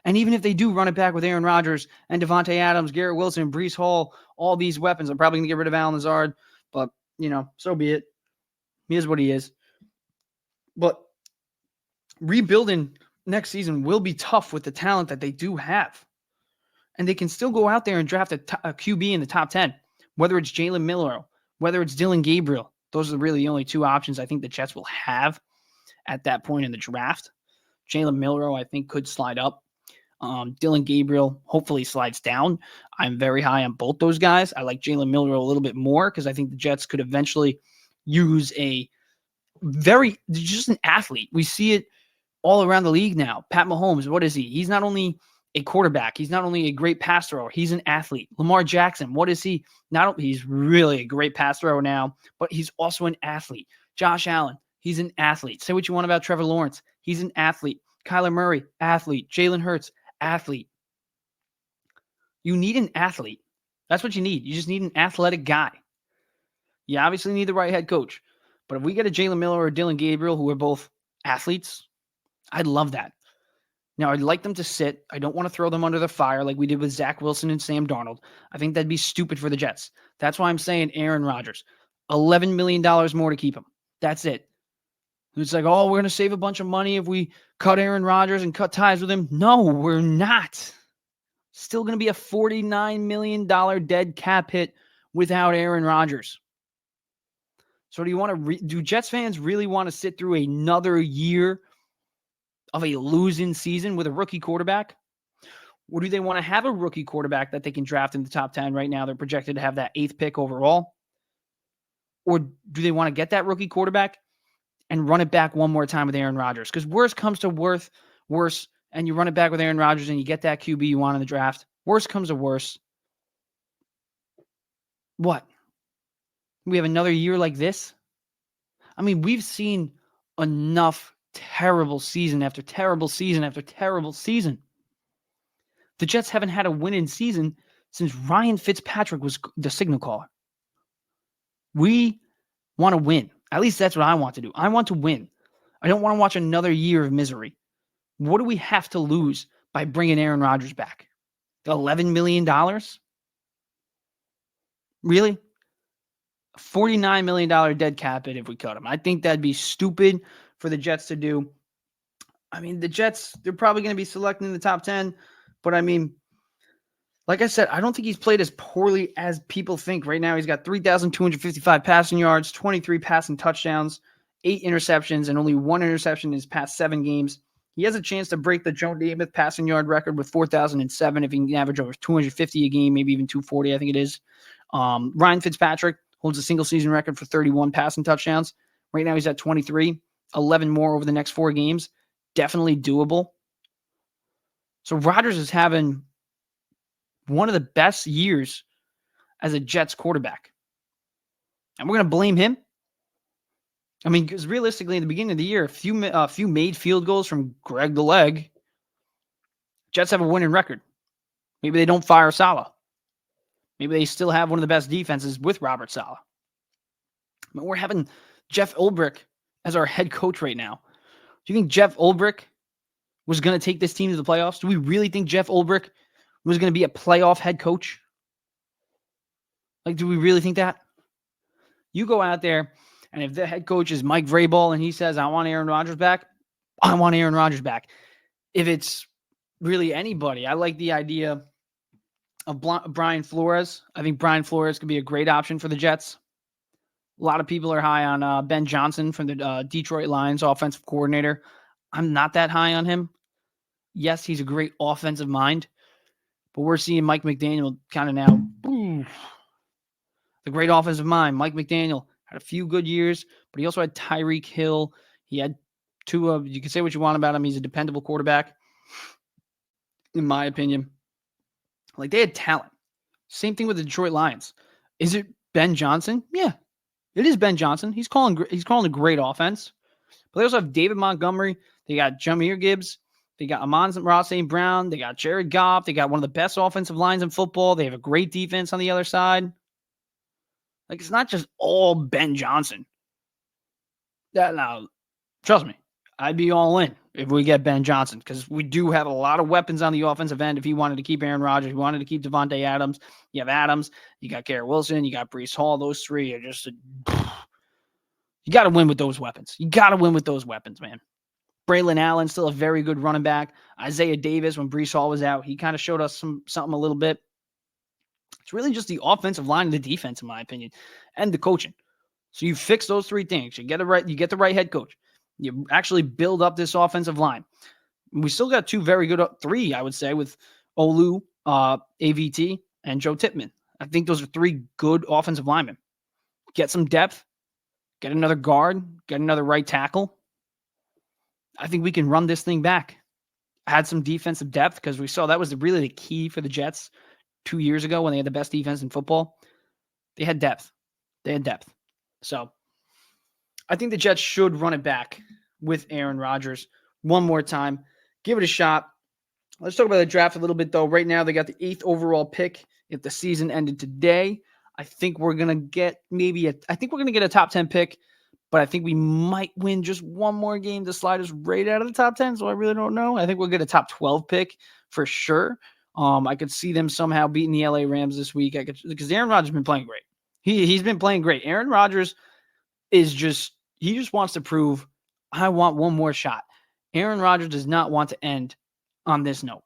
And even if they do run it back with Aaron Rodgers and Davante Adams, Garrett Wilson, Breece Hall, all these weapons, I'm probably going to get rid of Allen Lazard, but, so be it. He is what he is. But rebuilding next season will be tough with the talent that they do have. And they can still go out there and draft a QB in the top 10, whether it's Jalen Milroe, whether it's Dylan Gabriel. Those are really the only two options I think the Jets will have at that point in the draft. Jalen Milroe, I think, could slide up. Dylan Gabriel hopefully slides down. I'm very high on both those guys. I like Jalen Milroe a little bit more because I think the Jets could eventually use just an athlete. We see it all around the league now. Pat Mahomes, what is he? He's not only a quarterback. He's not only a great pass thrower. He's an athlete. Lamar Jackson, what is he? He's really a great pass thrower now, but he's also an athlete. Josh Allen, he's an athlete. Say what you want about Trevor Lawrence. He's an athlete. Kyler Murray, athlete. Jalen Hurts, athlete. You need an athlete. That's what you need. You just need an athletic guy. You obviously need the right head coach. But if we get a Jalen Milroe or Dylan Gabriel, who are both athletes, I'd love that. Now, I'd like them to sit. I don't want to throw them under the fire like we did with Zach Wilson and Sam Darnold. I think that'd be stupid for the Jets. That's why I'm saying Aaron Rodgers. $11 million more to keep him. That's it. It's like, oh, we're going to save a bunch of money if we cut Aaron Rodgers and cut ties with him. No, we're not. Still going to be a $49 million dead cap hit without Aaron Rodgers. So do you want to do Jets fans really want to sit through another year of a losing season with a rookie quarterback? Or do they want to have a rookie quarterback that they can draft in the top 10 right now? They're projected to have that 8th pick overall. Or do they want to get that rookie quarterback and run it back one more time with Aaron Rodgers? Because worse comes to worse, and you run it back with Aaron Rodgers and you get that QB you want in the draft. Worse comes to worse. What? We have another year like this? I mean, we've seen enough terrible season after terrible season after terrible season. The Jets haven't had a winning season since Ryan Fitzpatrick was the signal caller. We want to win. At least that's what I want to do. I want to win. I don't want to watch another year of misery. What do we have to lose by bringing Aaron Rodgers back? $11 million? Really? $49 million dead cap hit if we cut him. I think that'd be stupid for the Jets to do. I mean, the Jets, they're probably going to be selecting in the top 10. But I mean, like I said, I don't think he's played as poorly as people think. Right now, he's got 3,255 passing yards, 23 passing touchdowns, 8 interceptions, and only 1 interception in his past 7 games. He has a chance to break the Joe Namath passing yard record with 4,007 if he can average over 250 a game, maybe even 240, I think it is. Ryan Fitzpatrick holds a single season record for 31 passing touchdowns. Right now, he's at 23, 11 more over the next 4 games. Definitely doable. So Rodgers is having one of the best years as a Jets quarterback. And we're going to blame him? I mean, because realistically, in the beginning of the year, a few made field goals from Greg the Leg. Jets have a winning record. Maybe they don't fire Saleh. Maybe they still have one of the best defenses with Robert Saleh. But we're having Jeff Ulbrich as our head coach right now. Do you think Jeff Ulbrich was going to take this team to the playoffs? Do we really think Jeff Ulbrich was going to be a playoff head coach? Like, do we really think that? You go out there, and if the head coach is Mike Vrabel and he says, I want Aaron Rodgers back, I want Aaron Rodgers back. If it's really anybody, I like the idea of Brian Flores. I think Brian Flores could be a great option for the Jets. A lot of people are high on Ben Johnson from the Detroit Lions offensive coordinator. I'm not that high on him. Yes, he's a great offensive mind, but we're seeing Mike McDaniel kind of now, the great offensive mind. Mike McDaniel had a few good years, but he also had Tyreek Hill. He had two you can say what you want about him. He's a dependable quarterback, in my opinion. Like, they had talent. Same thing with the Detroit Lions. Is it Ben Johnson? Yeah, it is Ben Johnson. He's calling a great offense. But they also have David Montgomery. They got Jahmyr Gibbs. They got Amon-Ra St. Brown. They got Jared Goff. They got one of the best offensive lines in football. They have a great defense on the other side. Like, it's not just all Ben Johnson. Now, trust me, I'd be all in if we get Ben Johnson because we do have a lot of weapons on the offensive end. If he wanted to keep Aaron Rodgers, he wanted to keep Davante Adams. You have Adams, you got Garrett Wilson, you got Breece Hall. Those three are just you got to win with those weapons. You got to win with those weapons, man. Braylon Allen, still a very good running back. Isaiah Davis, when Breece Hall was out, he kind of showed us something a little bit. It's really just the offensive line and the defense, in my opinion, and the coaching. So you fix those three things. You get the right head coach. You actually build up this offensive line. We still got three, I would say, with Olu, AVT, and Joe Tippmann. I think those are three good offensive linemen. Get some depth, get another guard, get another right tackle. I think we can run this thing back. Add some defensive depth because we saw that was really the key for the Jets 2 years ago when they had the best defense in football. They had depth. So I think the Jets should run it back with Aaron Rodgers one more time. Give it a shot. Let's talk about the draft a little bit, though. Right now, they got the 8th overall pick. If the season ended today, I think we're going to get a top 10 pick, but I think we might win just one more game to slide us right out of the top 10, so I really don't know. I think we'll get a top 12 pick for sure. I could see them somehow beating the LA Rams this week. Because Aaron Rodgers has been playing great. He's been playing great. Aaron Rodgers he just wants to prove, I want one more shot. Aaron Rodgers does not want to end on this note.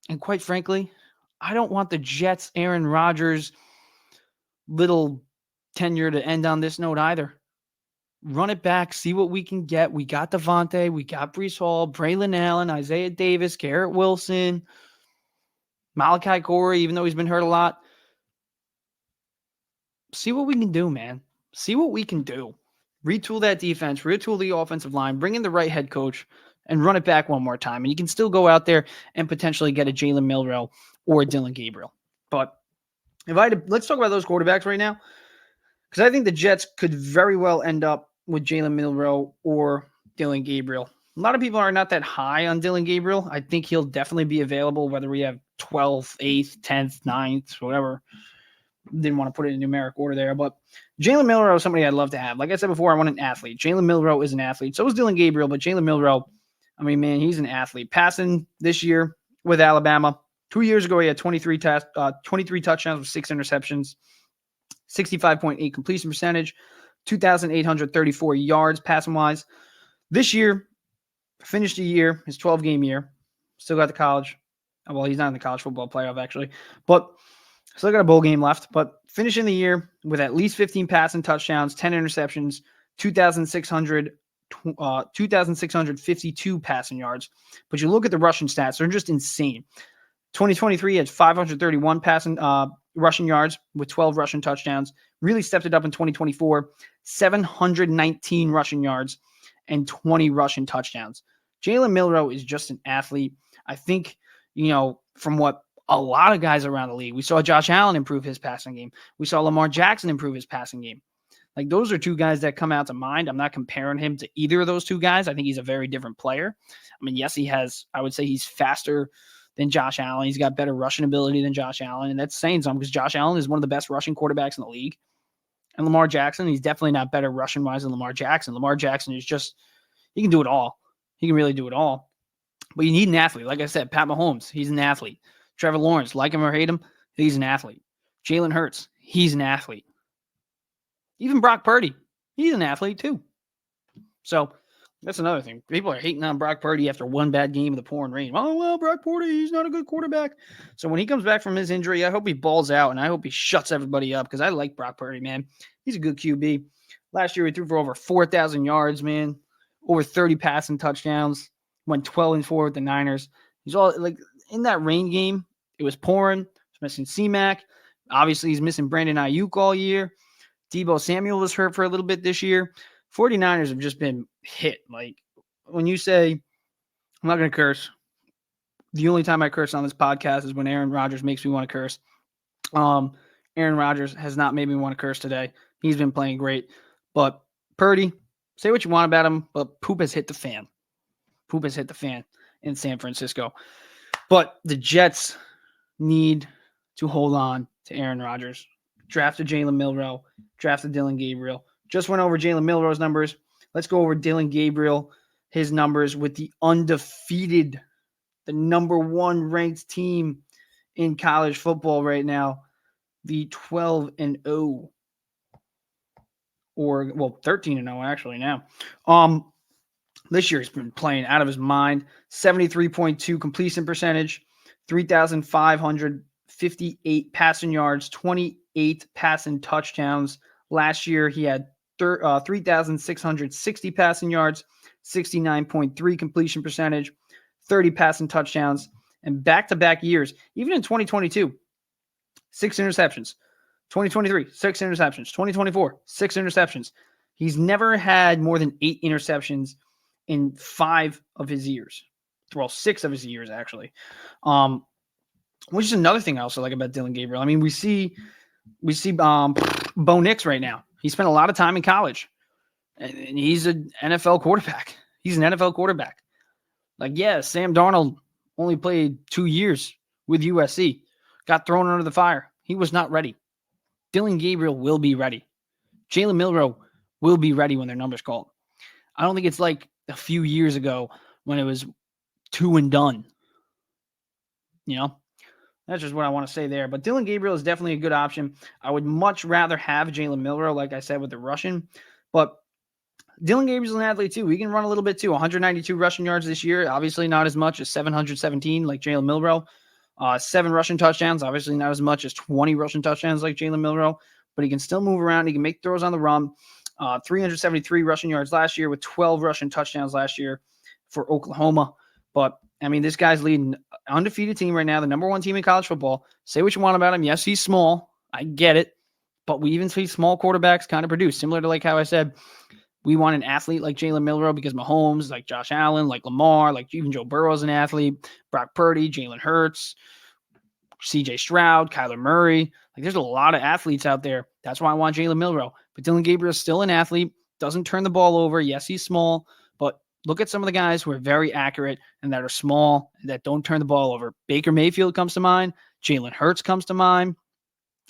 And quite frankly, I don't want the Jets' Aaron Rodgers little tenure to end on this note either. Run it back, see what we can get. We got Davante, we got Breece Hall, Braylon Allen, Isaiah Davis, Garrett Wilson, Malachi Corey, even though he's been hurt a lot. See what we can do, man. See what we can do. Retool that defense, retool the offensive line, bring in the right head coach, and run it back one more time. And you can still go out there and potentially get a Jalen Milroe or a Dylan Gabriel. But let's talk about those quarterbacks right now, because I think the Jets could very well end up with Jalen Milroe or Dylan Gabriel. A lot of people are not that high on Dylan Gabriel. I think he'll definitely be available, whether we have 12th, 8th, 10th, 9th, whatever. Didn't want to put it in numeric order there, but Jalen Milroe is somebody I'd love to have. Like I said before, I want an athlete. Jalen Milroe is an athlete. So is Dylan Gabriel, but Jalen Milroe, I mean, man, he's an athlete. Passing this year with Alabama. 2 years ago, he had 23 touchdowns with 6 interceptions, 65.8 completion percentage, 2,834 yards passing-wise. This year, finished the year, his 12-game year. Still got the college. Well, he's not in the college football playoff, actually. But still got a bowl game left. But finishing the year with at least 15 passing touchdowns, 10 interceptions, 2,652 passing yards. But you look at the rushing stats, they're just insane. 2023 had 531 rushing yards with 12 rushing touchdowns. Really stepped it up in 2024, 719 rushing yards and 20 rushing touchdowns. Jalen Milroe is just an athlete. I think, from what a lot of guys around the league, we saw Josh Allen improve his passing game. We saw Lamar Jackson improve his passing game. Like, those are two guys that come out to mind. I'm not comparing him to either of those two guys. I think he's a very different player. I mean, yes, I would say he's faster than Josh Allen. He's got better rushing ability than Josh Allen, and that's saying something because Josh Allen is one of the best rushing quarterbacks in the league. And Lamar Jackson, he's definitely not better rushing-wise than Lamar Jackson. Lamar Jackson is he can do it all. He can really do it all. But you need an athlete. Like I said, Pat Mahomes, he's an athlete. Trevor Lawrence, like him or hate him, he's an athlete. Jalen Hurts, he's an athlete. Even Brock Purdy, he's an athlete too. So that's another thing. People are hating on Brock Purdy after one bad game of the pouring rain. Oh, well, Brock Purdy, he's not a good quarterback. So when he comes back from his injury, I hope he balls out, and I hope he shuts everybody up because I like Brock Purdy, man. He's a good QB. Last year, he threw for over 4,000 yards, man. Over 30 passing touchdowns. Went 12-4 with the Niners. He's all like in that rain game. It was pouring. He's missing C-Mac. Obviously, he's missing Brandon Ayuk all year. Deebo Samuel was hurt for a little bit this year. 49ers have just been hit. Like, when you say, I'm not going to curse. The only time I curse on this podcast is when Aaron Rodgers makes me want to curse. Aaron Rodgers has not made me want to curse today. He's been playing great. But Purdy, say what you want about him, but poop has hit the fan. Poop has hit the fan in San Francisco. But the Jets need to hold on to Aaron Rodgers. Drafted Jalen Milroe. Drafted Dylan Gabriel. Just went over Jalen Milroe's numbers. Let's go over Dylan Gabriel. his numbers with the undefeated, the number one ranked team in college football right now, the 12-0, or 13-0 actually now. This year he's been playing out of his mind. 73.2 completion percentage, 3,558 passing yards, 28 passing touchdowns. Last year he had 3,660 passing yards, 69.3 completion percentage, 30 passing touchdowns, and back-to-back years, even in 2022, 6 interceptions. 2023, 6 interceptions. 2024, 6 interceptions. He's never had more than 8 interceptions in 5 of his years. Well, 6 of his years, actually. Which is another thing I also like about Dillon Gabriel. I mean, we see Bo Nix right now. He spent a lot of time in college, and he's an NFL quarterback. He's an NFL quarterback. Like, yeah, Sam Darnold only played 2 years with USC. Got thrown under the fire. He was not ready. Dillon Gabriel will be ready. Jalen Milroe will be ready when their number's called. I don't think it's like a few years ago when it was 2 and done. You know, that's just what I want to say there. But Dillon Gabriel is definitely a good option. I would much rather have Jalen Milroe, like I said, with the rushing. But Dillon Gabriel's an athlete too. He can run a little bit too. 192 rushing yards this year. Obviously not as much as 717 like Jalen Milroe. 7 rushing touchdowns. Obviously not as much as 20 rushing touchdowns like Jalen Milroe. But he can still move around. He can make throws on the run. 373 rushing yards last year with 12 rushing touchdowns last year for Oklahoma. But, I mean, this guy's leading an undefeated team right now, the number one team in college football. Say what you want about him. Yes, he's small. I get it. But we even see small quarterbacks kind of produce. Similar to like how I said, we want an athlete like Jalen Milroe because Mahomes, like Josh Allen, like Lamar, like even Joe Burrow is an athlete, Brock Purdy, Jalen Hurts, CJ Stroud, Kyler Murray. Like, there's a lot of athletes out there. That's why I want Jalen Milroe. But Dillon Gabriel is still an athlete, doesn't turn the ball over. Yes, he's small, but look at some of the guys who are very accurate and that are small and that don't turn the ball over. Baker Mayfield comes to mind. Jalen Hurts comes to mind.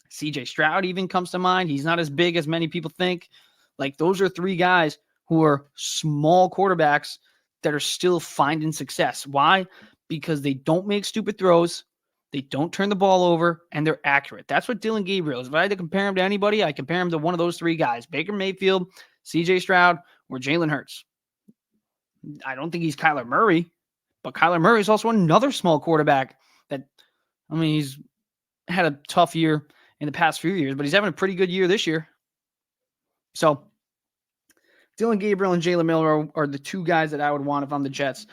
CJ Stroud even comes to mind. He's not as big as many people think. Like, those are 3 guys who are small quarterbacks that are still finding success. Why? Because they don't make stupid throws. They don't turn the ball over, and they're accurate. That's what Dillon Gabriel is. If I had to compare him to anybody, I compare him to one of those 3 guys, Baker Mayfield, CJ Stroud, or Jalen Hurts. I don't think he's Kyler Murray, but Kyler Murray is also another small quarterback that, I mean, he's had a tough year in the past few years, but he's having a pretty good year this year. So Dillon Gabriel and Jalen Milroe are the 2 guys that I would want if I'm the Jets.